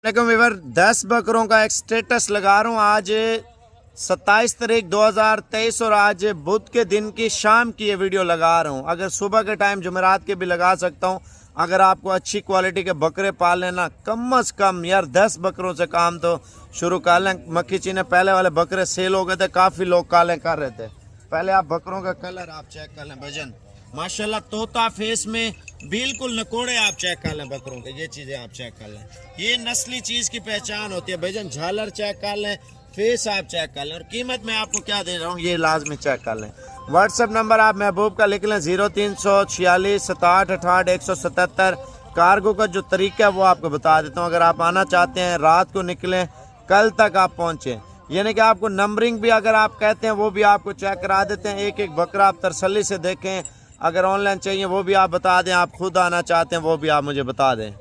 Weaver 10 बकरों का एक स्टेटस लगा रहा हूँ। आज 27 तारीख 2023 और आज बुध के दिन की शाम की ये वीडियो लगा रहा हूँ। अगर सुबह के टाइम जुमेरात के भी लगा सकता हूँ। अगर आपको अच्छी क्वालिटी के बकरे पाल लेना, कम से कम यार 10 बकरों से काम तो शुरू कर लें। मक्खी चीने पहले वाले बकरे सेल हो गए थे, काफ़ी लोग काले कर रहे थे। पहले आप बकरों का कलर आप चेक कर लें भजन, माशाल्लाह तोता फेस में बिल्कुल नकोड़े आप चेक कर लें बकरों के। ये चीज़ें आप चेक कर लें, ये नस्ली चीज़ की पहचान होती है भजन। झालर चेक कर लें, फेस आप चेक कर लें और कीमत मैं आपको क्या दे रहा हूँ ये लाजमी चेक कर लें। व्हाट्सएप नंबर आप महबूब का लिख लें 0346 67 68 177। कार्गो का जो तरीका है वो आपको बता देता हूँ। अगर आप आना चाहते हैं रात को निकलें, कल तक आप पहुँचें, यानी कि आपको नंबरिंग भी अगर आप कहते हैं वो भी आपको चेक करा देते हैं। एक एक बकरा आप तसल्ली से देखें। अगर ऑनलाइन चाहिए वो भी आप बता दें, आप खुद आना चाहते हैं वो भी आप मुझे बता दें।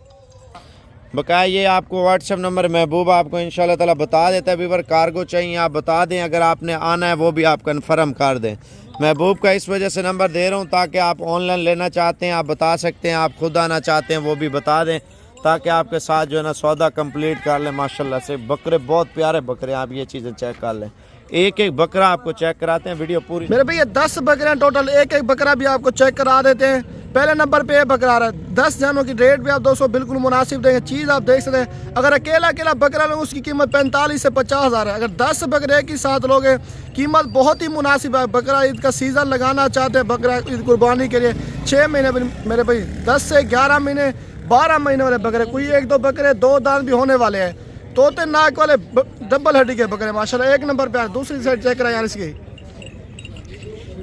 बकाया ये आपको व्हाट्सएप नंबर महबूब आपको इंशाल्लाह ताला बता देता है। वीवर कार्गो चाहिए आप बता दें, अगर आपने आना है वो भी आप कन्फर्म कर दें। महबूब का इस वजह से नंबर दे रहा हूँ ताकि आप ऑनलाइन लेना चाहते हैं आप बता सकते हैं, आप खुद आना चाहते हैं वो भी बता दें, ताकि आपके साथ जो है ना सौदा कंप्लीट कर लें। माशाल्लाह से बकरे बहुत प्यारे बकरे, आप ये चीज़ें चेक कर लें। एक एक बकरा आपको चेक कराते हैं, वीडियो पूरी मेरे भैया 10 बकरे हैं टोटल, एक एक बकरा भी आपको चेक करा देते हैं। पहले नंबर पे ये बकरा रहा है 10 जानों की रेट भी आप 200 बिल्कुल मुनासिब देंगे। चीज़ आप देख सकते हैं, अगर अकेला अकेला बकरा लोगे उसकी कीमत 45 से 50 हज़ार है। अगर 10 बकरे एक ही साथ लोगे कीमत बहुत ही मुनासिब है। बकरा ईद का सीज़न लगाना चाहते हैं, बकरा ईद कुर्बानी के लिए 6 महीने मेरे भाई 10 से 11 महीने 12 महीने वाले बकरे, कोई एक दो बकरे 2 दांत भी होने वाले हैं। तोते नाक वाले डबल हड्डी के बकरे माशाल्लाह एक नंबर पे। दूसरी साइड चेक करा यार इसकी,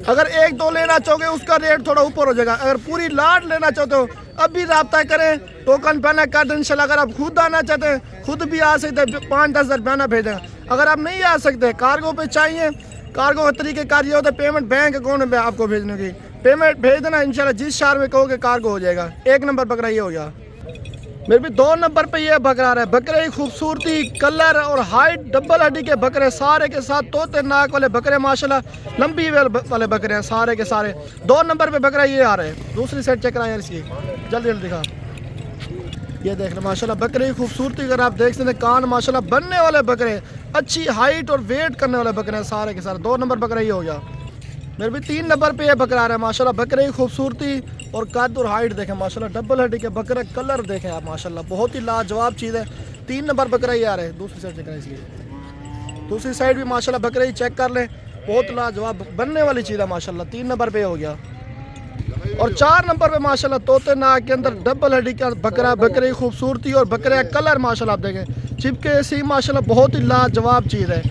अगर एक दो लेना चाहोगे उसका रेट थोड़ा ऊपर हो जाएगा। अगर पूरी लाट लेना चाहते हो अभी रब्ता करें, टोकन पहना कर दें इंशाल्लाह। अगर आप खुद आना चाहते हैं खुद भी आ सकते हैं, 5-10 हज़ार बयाना भेजें। अगर आप नहीं आ सकते कार्गो पे चाहिए, कार्गो का तरीक़ेकार ये होता है पेमेंट बैंक अकाउंट में आपको भेजने की, पेमेंट भेज देना इंशाल्लाह। जिस शहर में कहोगे कार्गो हो जाएगा। एक नंबर बकरा ये हो गया। मेरे भी 2 नंबर पे ये बकरा है। बकरे की खूबसूरती, कलर और हाइट, डबल हड्डी के बकरे सारे के साथ, तोते नाक वाले बकरे माशाल्लाह लंबी वाले बकरे हैं सारे के सारे। 2 नंबर पे बकरा ये आ रहे हैं। दूसरी साइड चेक कराएं इसकी, जल्दी जल्दी दिखा। ये देख लो माशाल्लाह बकरे की खूबसूरती, अगर आप देख सकते हैं कान माशाल्लाह बनने वाले बकरे, अच्छी हाइट और वेट करने वाले बकरे हैं सारे के सारे। 2 नंबर बकरा ये हो गया। मेरे भी 3 नंबर पे ये बकरा आ रहा है माशाल्लाह। बकरे की खूबसूरती और कद और हाइट देखें माशाल्लाह, डबल हड्डी के बकरे, कलर देखें आप माशाल्लाह, बहुत ही लाजवाब चीज़ है। 3 नंबर बकरा ये आ रहा है। दूसरी साइड चेक करें इसलिए, दूसरी साइड भी माशाल्लाह बकरे ही चेक कर लें, बहुत लाजवाब बनने वाली चीज़ है माशाल्लाह। 3 नंबर पे हो गया। और 4 नंबर पे माशाल्लाह तोते नाक के अंदर डबल हड्डी का बकरा, बकरे की खूबसूरती और बकरे का कलर माशाल्लाह आप देखें चिपके सी माशाल्लाह, बहुत ही लाजवाब चीज़ है।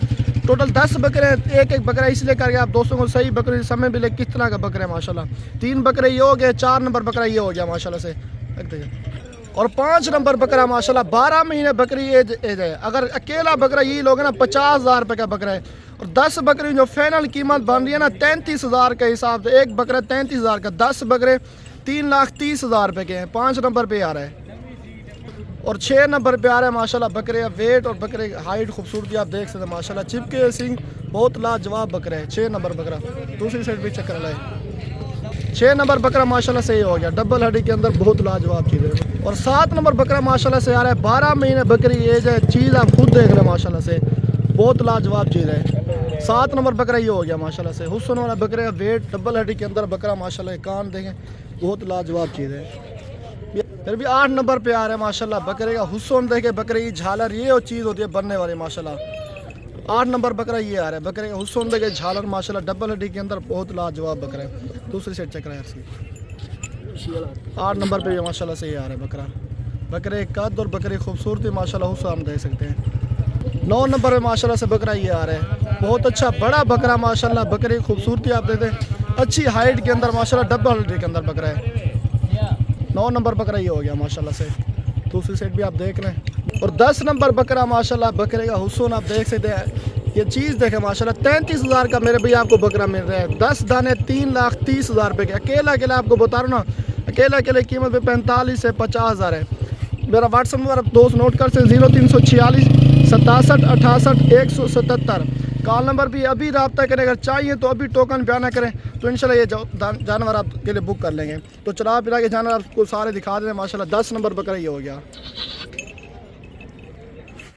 टोटल 10 बकरे हैं, एक एक बकरा इसलिए करके आप दोस्तों को सही बकरे समय मिले किस तरह का बकरे माशाल्लाह। 3 बकरे ये हो गए, 4 नंबर बकरा ये हो गया माशाल्लाह से। और 5 नंबर बकरा माशाल्लाह 12 महीने बकरी एज है। अगर अकेला बकरा ये लोगे ना 50 हज़ार रुपये का बकरा है। और 10 बकरी जो फाइनल कीमत बन रही है ना 33 हज़ार के हिसाब से, एक बकरा 33 हज़ार का, 10 बकरे 3,30,000 रुपये के हैं। 5 नंबर पे आ रहा है। और 6 नंबर पे आ रहा है माशाल्लाह बकरे का वेट और बकरे की हाइट खूबसूरती आप देख सकते हैं माशाल्लाह, चिपके सिंग बहुत लाजवाब बकरे है। 6 नंबर बकरा दूसरी साइड भी चक्कर लाए। 6 नंबर बकरा माशाल्लाह से हो गया, डबल हड्डी के अंदर बहुत लाजवाब चीज़ है। और 7 नंबर बकरा माशाल्लाह से आ रहा है, 12 महीने बकरी एज है। चीज़ आप खुद देख रहे हैं माशाल्लाह से, बहुत लाजवाब चीज़ है। 7 नंबर बकरा ये हो गया माशाल्लाह से। हुस्न वाला बकरे का वेट, डबल हड्डी के अंदर बकरा माशाल्लाह, कान देखें बहुत लाजवाब चीज़ है। फिर भी 8 नंबर पे आ रहे हैं माशाल्लाह बकरे का हुस्न देखे, बकरे की झालर, ये वो चीज़ होती है बनने वाली माशाल्लाह। 8 नंबर बकरा ये आ रहा है, बकरे का हुस्न देखे, झालर माशाल्लाह, डबल हड्डी के अंदर बहुत लाजवाब बकरा है। दूसरी साइड चेक करें यार, 8 नंबर पे माशाल्लाह से ये आ रहा है बकरा। बकरे कद और बकरे खूबसूरती माशाल्लाह हुस्न हम देख सकते हैं। 9 नंबर पे माशाल्लाह से बकरा ये आ रहा है, बहुत अच्छा बड़ा बकरा माशाल्लाह, बकरे की खूबसूरती आप देते हैं, अच्छी हाइट के अंदर माशाल्लाह, डबल हड्डी के अंदर बकरा है। 9 नंबर बकरा ये हो गया माशाल्लाह से। दूसरी साइड भी आप देख रहे हैं। और 10 नंबर बकरा माशाल्लाह, बकरे का हुस्न आप देख सकते हैं। ये चीज़ देखें माशाल्लाह, 33 हज़ार का मेरे भैया आपको बकरा मिल रहा है। 10 दाने 3,30,000 रुपये के। अकेला अकेला आपको बता रहा हूँ ना, अकेला अकेले कीमत पे 45 से 50 हज़ार है। मेरा व्हाट्सअप नंबर आप दोस्त नोट कर सकते 0346 67 68 177। कॉल नंबर भी अभी रब्ता करें, अगर चाहिए तो अभी टोकन बयाना करें तो इंशाल्लाह ये जानवर आपके लिए बुक कर लेंगे। तो चला पिला के जानवर आपको सारे दिखा दें माशाल्लाह। 10 नंबर बकरा ये हो गया।